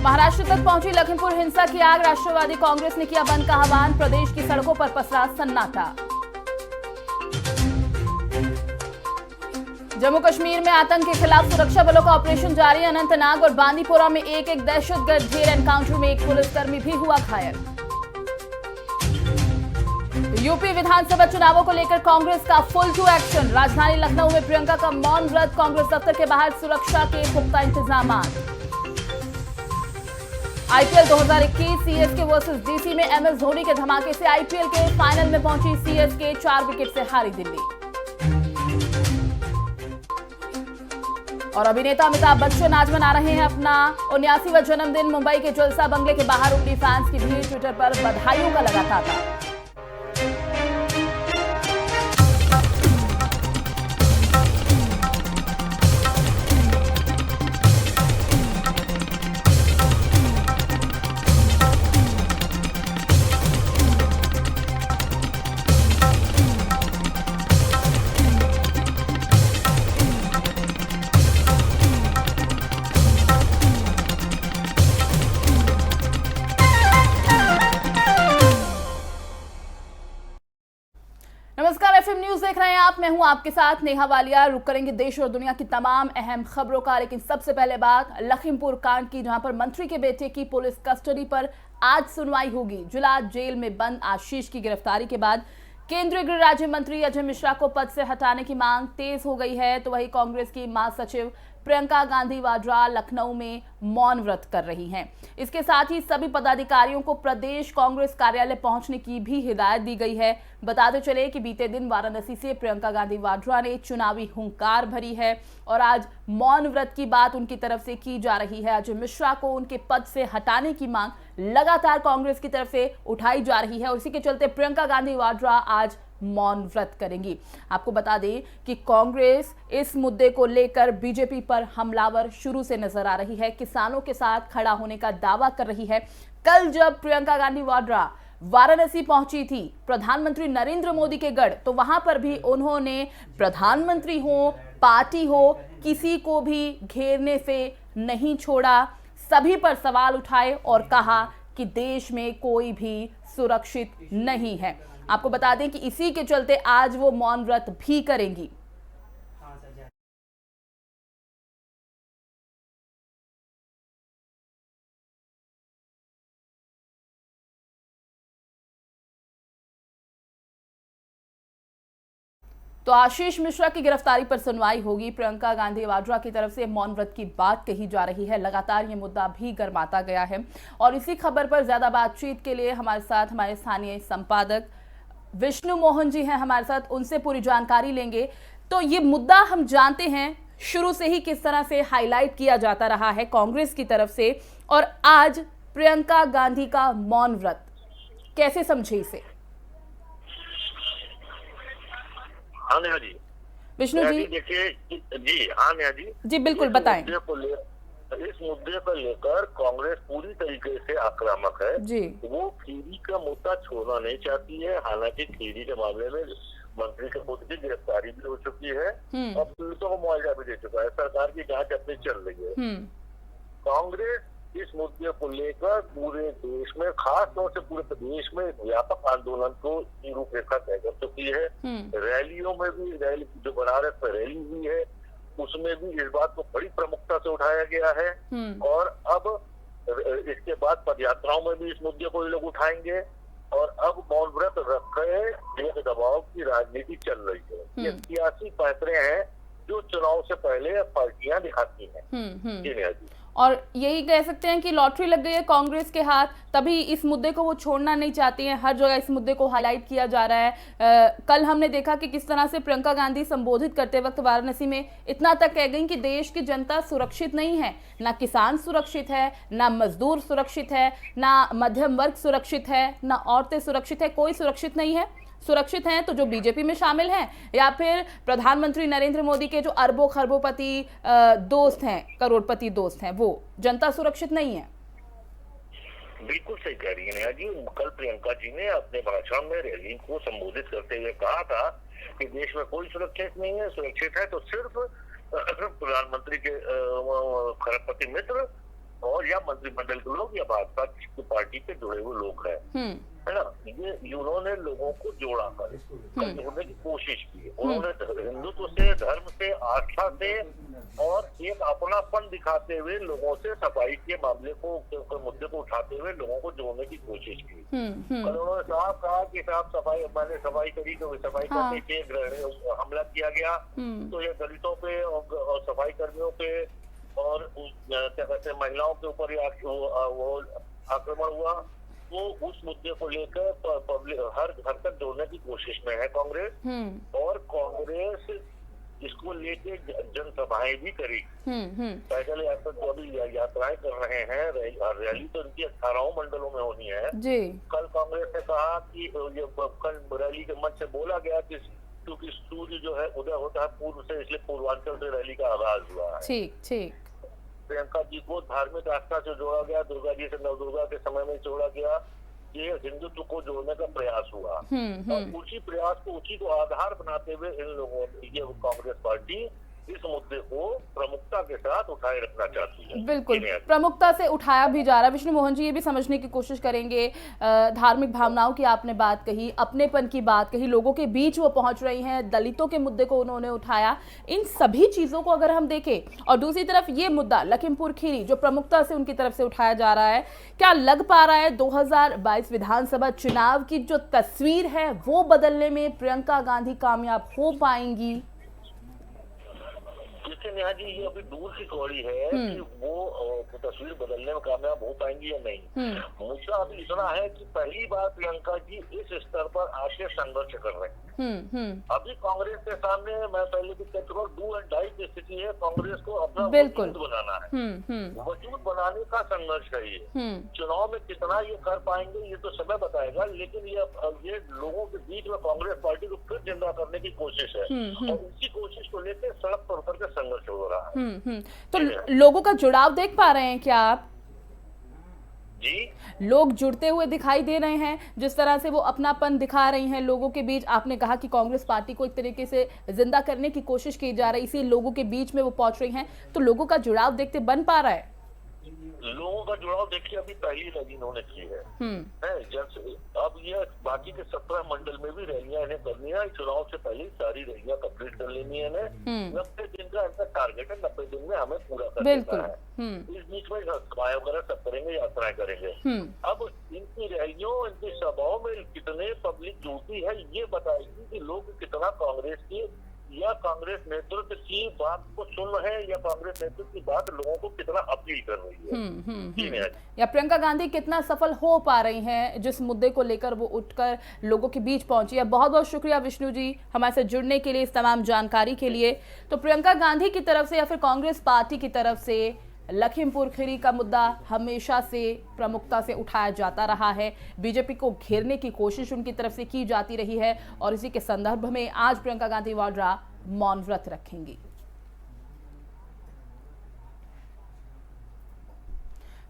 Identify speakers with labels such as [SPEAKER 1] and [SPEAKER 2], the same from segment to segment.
[SPEAKER 1] महाराष्ट्र तक पहुंची लखीमपुर हिंसा की आग। राष्ट्रवादी कांग्रेस ने किया बंद का आह्वान। प्रदेश की सड़कों पर पसरा सन्नाटा। जम्मू कश्मीर में आतंक के खिलाफ सुरक्षा बलों का ऑपरेशन जारी। अनंतनाग और बांदीपोरा में एक दहशतगर्द घेर एनकाउंटर में एक पुलिसकर्मी भी हुआ घायल। यूपी विधानसभा चुनावों को लेकर कांग्रेस का फुल टू एक्शन। राजधानी लखनऊ में प्रियंका का मौन व्रत। कांग्रेस दफ्तर के बाहर सुरक्षा के पुख्ता इंतजाम। आईपीएल 2021 सीएसके वर्सेस डीसी में एमएस धोनी के धमाके से आईपीएल के फाइनल में पहुंची सीएसके। 4 विकेट से हारी दिल्ली। और अभिनेता अमिताभ बच्चन आज मना रहे हैं अपना 79वां जन्मदिन। मुंबई के जलसा बंगले के बाहर उमड़ी फैंस की भीड़। ट्विटर पर बधाइयों का लगा तांता। नमस्कार, एफएम न्यूज देख रहे हैं आप। मैं हूं आपके साथ नेहा वालिया। रुक करेंगे देश और दुनिया की तमाम अहम खबरों का, लेकिन सबसे पहले बात लखीमपुर कांड की, जहां पर मंत्री के बेटे की पुलिस कस्टडी पर आज सुनवाई होगी। जिला जेल में बंद आशीष की गिरफ्तारी के बाद केंद्रीय गृह राज्य मंत्री अजय मिश्रा को पद से हटाने की मांग तेज हो गई है। तो वहीं कांग्रेस की महासचिव प्रियंका गांधी वाड्रा लखनऊ में मौन व्रत कर रही हैं। इसके साथ ही सभी पदाधिकारियों को प्रदेश कांग्रेस कार्यालय पहुंचने की भी हिदायत दी गई है। बताते चले कि बीते दिन वाराणसी से प्रियंका गांधी वाड्रा ने चुनावी हुंकार भरी है और आज मौन व्रत की बात उनकी तरफ से की जा रही है। अजय मिश्रा को उनके पद से हटाने की मांग लगातार कांग्रेस की तरफ से उठाई जा रही है और इसी के चलते प्रियंका गांधी वाड्रा आज मौन व्रत करेंगी। आपको बता दें कि कांग्रेस इस मुद्दे को लेकर बीजेपी पर हमलावर शुरू से नजर आ रही है। किसानों के साथ खड़ा होने का दावा कर रही है। कल जब प्रियंका गांधी वाड्रा वाराणसी पहुंची थी प्रधानमंत्री नरेंद्र मोदी के गढ़, तो वहां पर भी उन्होंने प्रधानमंत्री हो, पार्टी हो, किसी को भी घेरने से नहीं छोड़ा। सभी पर सवाल उठाए और कहा कि देश में कोई भी सुरक्षित नहीं है। आपको बता दें कि इसी के चलते आज वो मौन व्रत भी करेंगी। तो आशीष मिश्रा की गिरफ्तारी पर सुनवाई होगी। प्रियंका गांधी वाड्रा की तरफ से मौन व्रत की बात कही जा रही है। लगातार ये मुद्दा भी गर्माता गया है और इसी खबर पर ज्यादा बातचीत के लिए हमारे साथ हमारे स्थानीय संपादक विष्णु मोहन जी हैं हमारे साथ, उनसे पूरी जानकारी लेंगे। तो ये मुद्दा हम जानते हैं शुरू से ही किस तरह से हाईलाइट किया जाता रहा है कांग्रेस की तरफ से, और आज प्रियंका गांधी का मौन व्रत, कैसे समझे इसे?
[SPEAKER 2] हाँ नेहा जी।
[SPEAKER 1] विष्णु जी
[SPEAKER 2] देखिए जी। हाँ नेहा जी
[SPEAKER 1] बिल्कुल बताएं।
[SPEAKER 2] इस मुद्दे को लेकर कांग्रेस पूरी तरीके से आक्रामक है
[SPEAKER 1] जी।
[SPEAKER 2] वो खीरी का मुद्दा छोड़ना नहीं चाहती है। हालांकि खीरी के मामले में मंत्री के खुद की गिरफ्तारी भी हो चुकी है और पीड़ितों को मुआवजा भी दे चुका है। सरकार की जांच अपनी चल रही है। कांग्रेस इस मुद्दे को लेकर पूरे देश में, खास तौर से पूरे प्रदेश में व्यापक आंदोलन को रूपरेखा तय कर चुकी है। रैलियों में भी, रैली जो बनारस में रैली हुई है उसमें भी इस बात को बड़ी प्रमुखता से उठाया गया है और अब इसके बाद पदयात्राओं में भी इस मुद्दे को ये लोग उठाएंगे और अब मौन व्रत रखे एक दबाव की राजनीति चल रही है। ये सियासी पैंतरे हैं जो चुनाव से पहले पार्टियां दिखाती हैं। जी नेहा जी।
[SPEAKER 1] और यही कह सकते हैं कि लॉटरी लग गई है कांग्रेस के हाथ, तभी इस मुद्दे को वो छोड़ना नहीं चाहती हैं। हर जगह इस मुद्दे को हाईलाइट किया जा रहा है। कल हमने देखा कि किस तरह से प्रियंका गांधी संबोधित करते वक्त वाराणसी में इतना तक कह गई कि देश की जनता सुरक्षित नहीं है, ना किसान सुरक्षित है, ना मजदूर सुरक्षित है, ना मध्यम वर्ग सुरक्षित है, ना औरतें सुरक्षित है, कोई सुरक्षित नहीं है। सुरक्षित हैं तो जो बीजेपी में शामिल हैं या फिर प्रधानमंत्री नरेंद्र मोदी के जो अरबों खरबोपति दोस्त हैं, करोड़पति दोस्त हैं, वो जनता सुरक्षित नहीं है।
[SPEAKER 2] बिल्कुल सही कह रही है नेहा जी। कल प्रियंका जी ने अपने भाषण में रैली को संबोधित करते हुए कहा था कि देश में कोई सुरक्षित नहीं है, सुरक्षित है तो सिर्फ प्रधानमंत्री के खरबपति मित्र और या मंत्रिमंडल के लोग या भाजपा की पार्टी से जुड़े हुए लोग हैं, है ना। ये उन्होंने लोगों को जोड़ा कर जोड़ने की कोशिश की। उन्होंने हिंदुत्व से, धर्म से, आस्था से और एक अपनापन दिखाते हुए लोगों से सफाई के मामले को, मुद्दे को उठाते हुए लोगों को जोड़ने की कोशिश की। कल उन्होंने साफ कहा कि साहब सफाई, मैंने सफाई करी तो सफाई करने के हमला किया गया, तो ये दलितों पे और सफाई कर्मियों पे और क्या कहते हैं महिलाओं के ऊपर वो आक्रमण हुआ। वो उस मुद्दे को लेकर पब्लिक हर घर तक जोड़ने की कोशिश में है कांग्रेस, और कांग्रेस इसको लेके जनसभाएं भी करी। पैदल यात्रा जो अभी यात्राएं कर रहे हैं, रैली तो इनकी 18 मंडलों में होनी है जी। कल कांग्रेस ने कहा कि ये कल रैली के मंच से बोला गया कि क्योंकि सूर्य जो है उदय होता है पूर्व से, इसलिए पूर्वांचल से रैली का आगाज हुआ है। ठीक ठीक। प्रियंका जी को धार्मिक आस्था से जोड़ा गया, दुर्गा जी से नवदुर्गा के समय में जोड़ा गया, ये हिंदुत्व को जोड़ने का प्रयास हुआ। और उसी प्रयास को, उसी को आधार बनाते हुए इन लोगों ये कांग्रेस पार्टी इस मुद्दे को प्रमुखता के साथ उठाए रखना चाहती है। बिल्कुल, प्रमुखता से उठाया भी जा रहा है। विष्णु मोहन जी ये भी समझने की कोशिश करेंगे, धार्मिक भावनाओं की आपने बात कही, अपनेपन की बात कही, लोगों के बीच वो पहुंच रही हैं, दलितों के मुद्दे को उन्होंने उठाया। इन सभी चीजों को अगर हम देखें और दूसरी तरफ ये मुद्दा लखीमपुर खीरी जो प्रमुखता से उनकी तरफ से उठाया जा रहा है, क्या लग पा रहा है 2022 विधानसभा चुनाव की जो तस्वीर है वो बदलने में प्रियंका गांधी कामयाब हो पाएंगी? देखिए नेहा जी, ये अभी दूर की कौड़ी है कि वो तस्वीर बदलने में कामयाब हो पाएंगी या नहीं। मुद्दा अभी इतना है कि पहली बार प्रियंका जी इस स्तर पर आके संघर्ष कर रहे हैं। अभी कांग्रेस के सामने, मैं पहले भी कह चुका हूँ, डू एंड डाई की स्थिति है। कांग्रेस को अपना वजूद बनाना है, वजूद बनाने का संघर्ष है ये। चुनाव में कितना ये कर पाएंगे ये तो समय बताएगा, लेकिन ये लोगों के बीच में कांग्रेस पार्टी को फिर जिंदा करने की कोशिश है, और इसी कोशिश को लेकर सड़क पर उतर कर संघर्ष हो रहा है। तो लोगों का जुड़ाव देख पा रहे हैं क्या आप? जी, लोग जुड़ते हुए दिखाई दे रहे हैं, जिस तरह से वो अपनापन दिखा रही हैं लोगों के बीच। आपने कहा कि कांग्रेस पार्टी को एक तरीके से जिंदा करने की कोशिश की जा रही है, इसी लोगों के बीच में वो पहुंच रही हैं, तो लोगों का जुड़ाव देखते बन पा रहा है? लोगों का जुड़ाव देखिए अभी पहली रैली इन्होंने की है। अब ये बाकी के 17 मंडल में भी रैलियां इन्हें करनी है। चुनाव से पहले सारी रैलियां कंप्लीट कर लेनी है इन्हें। 90 दिन का इनका टारगेट है, 90 दिन में हमें पूरा कर देना है। इस बीच में सभाएं वगैरह सब करेंगे, यात्राएं करेंगे। अब इनकी रैलियों, इनकी सभाओं में कितने पब्लिक जुड़ती है ये बताएगी कि लोग कितना कांग्रेस की या कांग्रेस नेतृत्व की बात को सुन रहे हैं, या कांग्रेस नेतृत्व की बात लोगों को कितना अपील कर रही है। या प्रियंका गांधी कितना सफल हो पा रही हैं जिस मुद्दे को लेकर वो उठकर लोगों के बीच पहुंची है। बहुत बहुत शुक्रिया विष्णु जी हमारे साथ जुड़ने के लिए, इस तमाम जानकारी के लिए। तो प्रियंका गांधी की तरफ से या फिर कांग्रेस पार्टी की तरफ से लखीमपुर खीरी का मुद्दा हमेशा से प्रमुखता से उठाया जाता रहा है। बीजेपी को घेरने की कोशिश उनकी तरफ से की जाती रही है, और इसी के संदर्भ में आज प्रियंका गांधी वाड्रा मौन व्रत रखेंगी।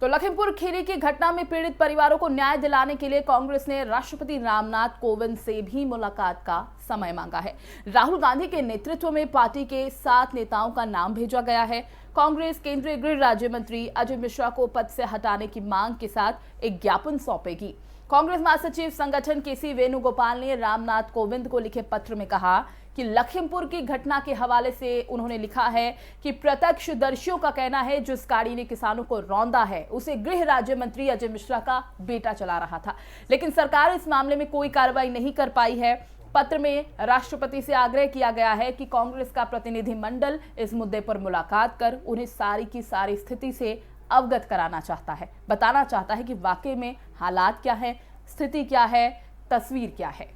[SPEAKER 2] तो लखीमपुर खीरी की घटना में पीड़ित परिवारों को न्याय दिलाने के लिए कांग्रेस ने राष्ट्रपति रामनाथ कोविंद से भी मुलाकात का समय मांगा है। राहुल गांधी के नेतृत्व में पार्टी के 7 नेताओं का नाम भेजा गया है। कांग्रेस केंद्रीय गृह राज्य मंत्री अजय मिश्रा को पद से हटाने की मांग के साथ एक ज्ञापन सौंपेगी। कांग्रेस महासचिव संगठन केसी वेणुगोपाल ने रामनाथ कोविंद को लिखे पत्र में कहा कि लखीमपुर की घटना के हवाले से उन्होंने लिखा है कि प्रत्यक्षदर्शियों का कहना है जिस गाड़ी ने किसानों को रौंदा है उसे गृह राज्य मंत्री अजय मिश्रा का बेटा चला रहा था, लेकिन सरकार इस मामले में कोई कार्रवाई नहीं कर पाई है। पत्र में राष्ट्रपति से आग्रह किया गया है कि कांग्रेस का प्रतिनिधिमंडल इस मुद्दे पर मुलाकात कर उन्हें सारी की सारी स्थिति से अवगत कराना चाहता है, बताना चाहता है कि वाकई में हालात क्या है, स्थिति क्या है, तस्वीर क्या है।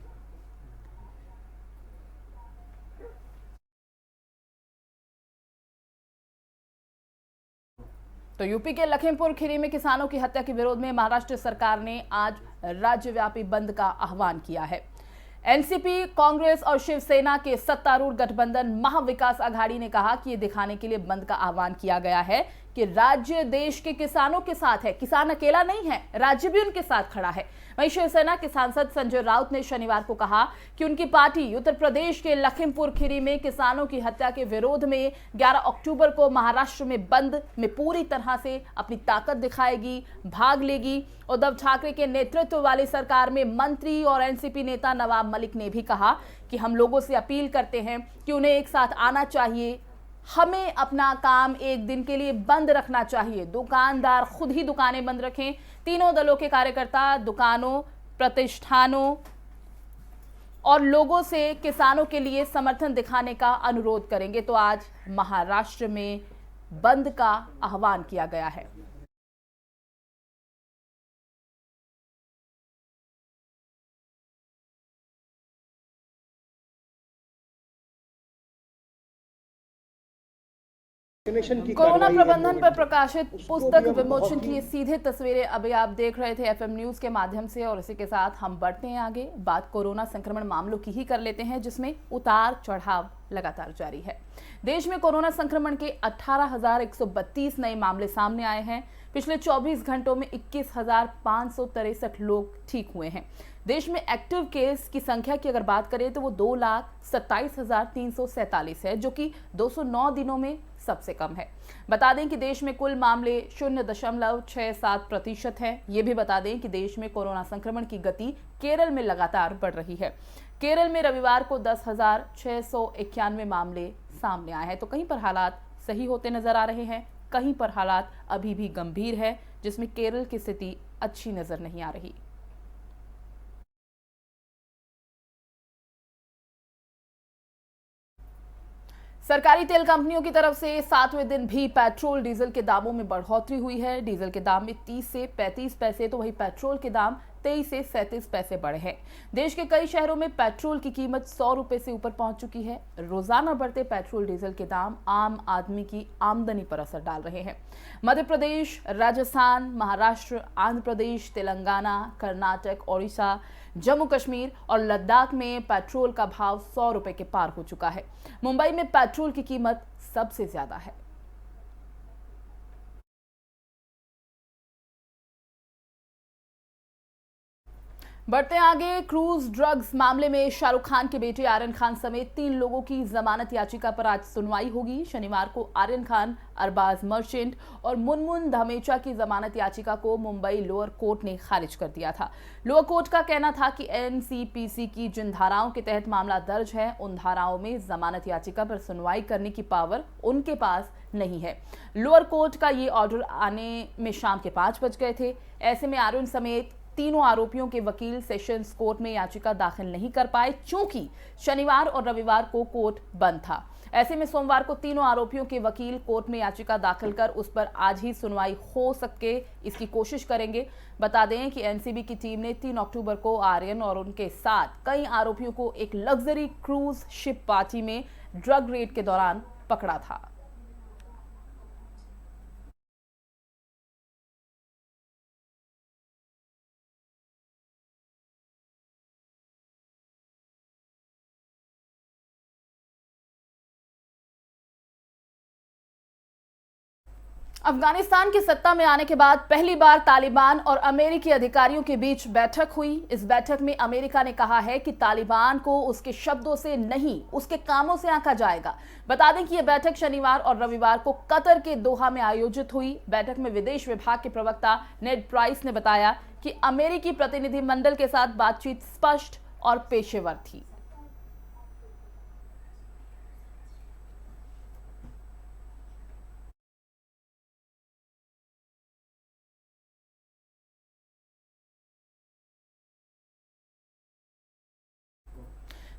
[SPEAKER 2] तो यूपी के लखीमपुर खीरी में किसानों की हत्या के विरोध में महाराष्ट्र सरकार ने आज राज्यव्यापी बंद का आह्वान किया है। एनसीपी, कांग्रेस और शिवसेना के सत्तारूढ़ गठबंधन महाविकास आघाड़ी ने कहा कि ये दिखाने के लिए बंद का आह्वान किया गया है
[SPEAKER 1] कि राज्य देश के किसानों के साथ है, किसान अकेला नहीं है, राज्य भी उनके साथ खड़ा है। वहीं शिवसेना के सांसद संजय राउत ने शनिवार को कहा कि उनकी पार्टी उत्तर प्रदेश के लखीमपुर खीरी में किसानों की हत्या के विरोध में 11 अक्टूबर को महाराष्ट्र में बंद में पूरी तरह से अपनी ताकत दिखाएगी, भाग लेगी। उद्धव ठाकरे के नेतृत्व वाली सरकार में मंत्री और एनसीपी नेता नवाब मलिक ने भी कहा कि हम लोगों से अपील करते हैं कि उन्हें एक साथ आना चाहिए, हमें अपना काम एक दिन के लिए बंद रखना चाहिए, दुकानदार खुद ही दुकानें बंद रखें। तीनों दलों के कार्यकर्ता दुकानों, प्रतिष्ठानों और लोगों से किसानों के लिए समर्थन दिखाने का अनुरोध करेंगे। तो आज महाराष्ट्र में बंद का आह्वान किया गया है। कोरोना प्रबंधन पर प्रकाशित पुस्तक विमोचन की सीधे तस्वीरें अभी आप देख रहे थे एफएम न्यूज के माध्यम से, और इसी के साथ हम बढ़ते हैं आगे। बात कोरोना संक्रमण मामलों की ही कर लेते हैं, जिसमें उतार चढ़ाव लगातार जारी है। देश में कोरोना संक्रमण के 18,132 नए मामले सामने आए हैं। पिछले 24 घंटों में 21,563 लोग ठीक हुए हैं। देश में एक्टिव केस की संख्या की अगर बात करें तो वो 2,27,347 है, जो कि 209 दिनों में सबसे कम है। बता दें कि देश में कुल मामले 0.67% हैं। ये भी बता दें कि देश में कोरोना संक्रमण की गति केरल में लगातार बढ़ रही है। केरल में रविवार को 10,691 मामले सामने आए हैं। तो कहीं पर हालात सही होते नजर आ रहे हैं, कहीं पर हालात अभी भी गंभीर है, जिसमें केरल की स्थिति अच्छी नजर नहीं आ रही। सरकारी तेल कंपनियों की तरफ से 7वें दिन भी पेट्रोल डीजल के दामों में बढ़ोतरी हुई है। डीजल के दाम में 30 से 35 पैसे, तो वहीं पेट्रोल के दाम 23 से 37 पैसे बढ़े हैं। देश के कई शहरों में पेट्रोल की कीमत 100 रुपए से ऊपर पहुंच चुकी है। रोजाना बढ़ते पेट्रोल डीजल के दाम आम आदमी की आमदनी पर असर डाल रहे हैं। मध्य प्रदेश, राजस्थान, महाराष्ट्र, आंध्र प्रदेश, तेलंगाना, कर्नाटक, ओडिशा, जम्मू कश्मीर और लद्दाख में पेट्रोल का भाव 100 रुपए के पार हो चुका है। मुंबई में पेट्रोल की कीमत सबसे ज्यादा है। बढ़ते आगे, क्रूज ड्रग्स मामले में शाहरुख खान के बेटे आर्यन खान समेत 3 लोगों की जमानत याचिका पर आज सुनवाई होगी। शनिवार को आर्यन खान, अरबाज मर्चेंट और मुनमुन धामेचा की जमानत याचिका को मुंबई लोअर कोर्ट ने खारिज कर दिया था। लोअर कोर्ट का कहना था कि एनसीपीसी की जिन धाराओं के तहत मामला दर्ज है, उन धाराओं में जमानत याचिका पर सुनवाई करने की पावर उनके पास नहीं है। लोअर कोर्ट का ये ऑर्डर आने में शाम के 5 बज गए थे। ऐसे में आर्यन समेत तीनों आरोपियों के वकील सेशंस कोर्ट में याचिका दाखिल नहीं कर पाए, क्योंकि शनिवार और रविवार को कोर्ट बंद था। ऐसे में सोमवार को तीनों आरोपियों के वकील कोर्ट में याचिका दाखिल कर उस पर आज ही सुनवाई हो सके, इसकी कोशिश करेंगे। बता दें कि एनसीबी की टीम ने 3 अक्टूबर को आर्यन और उनके साथ कई आरोपियों को एक लग्जरी क्रूज शिप पार्टी में ड्रग रेड के दौरान पकड़ा था। अफगानिस्तान की सत्ता में आने के बाद पहली बार तालिबान और अमेरिकी अधिकारियों के बीच बैठक हुई। इस बैठक में अमेरिका ने कहा है कि तालिबान को उसके शब्दों से नहीं, उसके कामों से आंका जाएगा। बता दें कि यह बैठक शनिवार और रविवार को कतर के दोहा में आयोजित हुई। बैठक में विदेश विभाग के प्रवक्ता नेड प्राइस ने बताया कि अमेरिकी प्रतिनिधिमंडल के साथ बातचीत स्पष्ट और पेशेवर थी।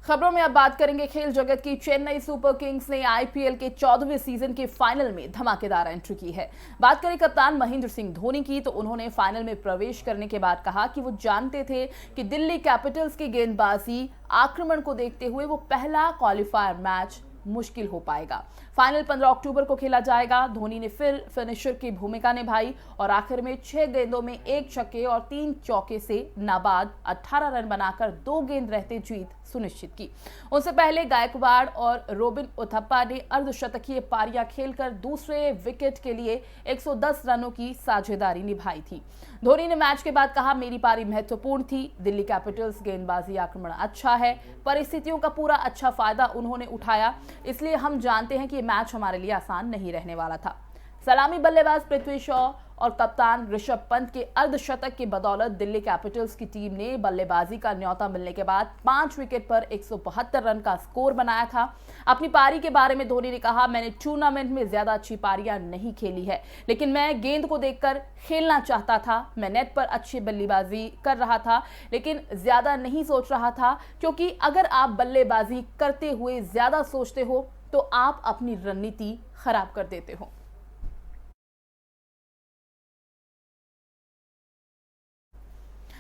[SPEAKER 1] खबरों में अब बात करेंगे खेल जगत की। चेन्नई सुपर किंग्स ने आईपीएल के 14वें सीजन के फाइनल में धमाकेदार एंट्री की है। बात करें कप्तान महेंद्र सिंह धोनी की, तो उन्होंने फाइनल में प्रवेश करने के बाद कहा कि वो जानते थे कि दिल्ली कैपिटल्स की गेंदबाजी आक्रमण को देखते हुए वो पहला क्वालिफायर मैच मुश्किल हो पाएगा। फाइनल 15 अक्टूबर को खेला जाएगा। धोनी ने फिर फिनिशर की भूमिका निभाई और आखिर में 6 गेंदों में 1 छक्के और 3 चौके से नाबाद 18 रन बनाकर 2 गेंद रहते जीत सुनिश्चित की। उनसे पहले गायकवाड़ और रोबिन उथप्पा ने अर्धशतकीय पारियां खेलकर दूसरे विकेट के लिए 110 रनों की साझेदारी निभाई थी। धोनी ने मैच के बाद कहा, मेरी पारी महत्वपूर्ण थी। दिल्ली कैपिटल्स गेंदबाजी आक्रमण अच्छा है, परिस्थितियों का पूरा अच्छा फायदा उन्होंने उठाया, इसलिए हम जानते हैं कि ये मैच हमारे लिए आसान नहीं रहने वाला था। सलामी बल्लेबाज पृथ्वी शॉ और कप्तान ऋषभ पंत के अर्धशतक की बदौलत दिल्ली कैपिटल्स की टीम ने बल्लेबाजी का न्योता मिलने के बाद 5 विकेट पर 172 रन का स्कोर बनाया था। अपनी पारी के बारे में धोनी ने कहा, मैंने टूर्नामेंट में ज्यादा अच्छी पारियां नहीं खेली है, लेकिन मैं गेंद को देखकर खेलना चाहता था। मैं नेट पर अच्छी बल्लेबाजी कर रहा था, लेकिन ज्यादा नहीं सोच रहा था, क्योंकि अगर आप बल्लेबाजी करते हुए ज्यादा सोचते हो तो आप अपनी रणनीति खराब कर देते हो।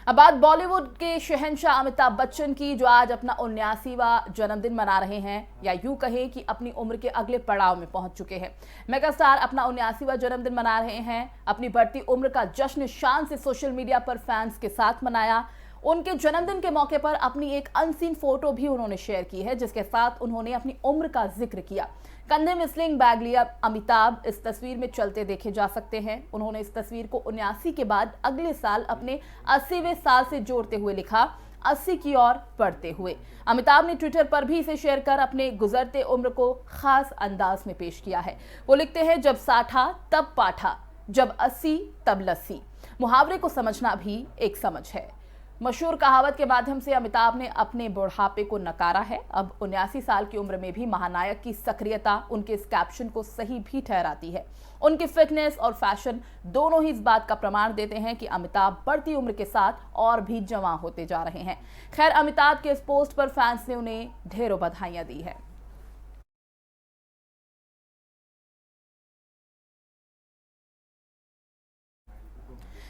[SPEAKER 1] अब बात बॉलीवुड के शहंशाह अमिताभ बच्चन की, जो आज अपना 79वां जन्मदिन मना रहे हैं, या यूं कहें कि अपनी उम्र के अगले पड़ाव में पहुंच चुके हैं। मेगास्टार अपना 79वां जन्मदिन मना रहे हैं। अपनी बढ़ती उम्र का जश्न शान से सोशल मीडिया पर फैंस के साथ मनाया। उनके जन्मदिन के मौके पर अपनी एक अनसीन फोटो भी उन्होंने शेयर की है, जिसके साथ उन्होंने अपनी उम्र का जिक्र किया। कंधे में स्लिंग बैग लिया अमिताभ इस तस्वीर में चलते देखे जा सकते हैं। उन्होंने इस तस्वीर को 79 के बाद अगले साल अपने 80वें साल से जोड़ते हुए लिखा, 80 की ओर बढ़ते हुए। अमिताभ ने ट्विटर पर भी इसे शेयर कर अपने गुजरते उम्र को खास अंदाज में पेश किया है। वो लिखते हैं, जब साठा तब पाठा, जब 80 तब लस्सी। मुहावरे को समझना भी एक समझ है। मशहूर कहावत के माध्यम से अमिताभ ने अपने बुढ़ापे को नकारा है। अब 79 साल की उम्र में भी महानायक की सक्रियता उनके इस कैप्शन को सही भी ठहराती है। उनकी फिटनेस और फैशन दोनों ही इस बात का प्रमाण देते हैं कि अमिताभ बढ़ती उम्र के साथ और भी जवां होते जा रहे हैं। खैर, अमिताभ के इस पोस्ट पर फैंस ने उन्हें ढेरों बधाइयां दी है।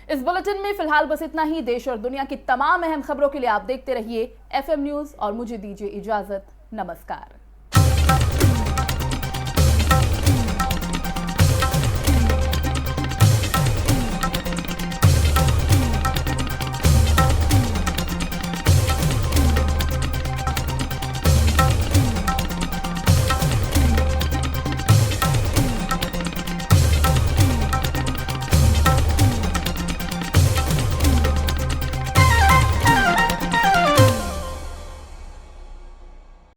[SPEAKER 1] इस बुलेटिन में फिलहाल बस इतना ही। देश और दुनिया की तमाम अहम खबरों के लिए आप देखते रहिए FM न्यूज और मुझे दीजिए इजाजत। नमस्कार।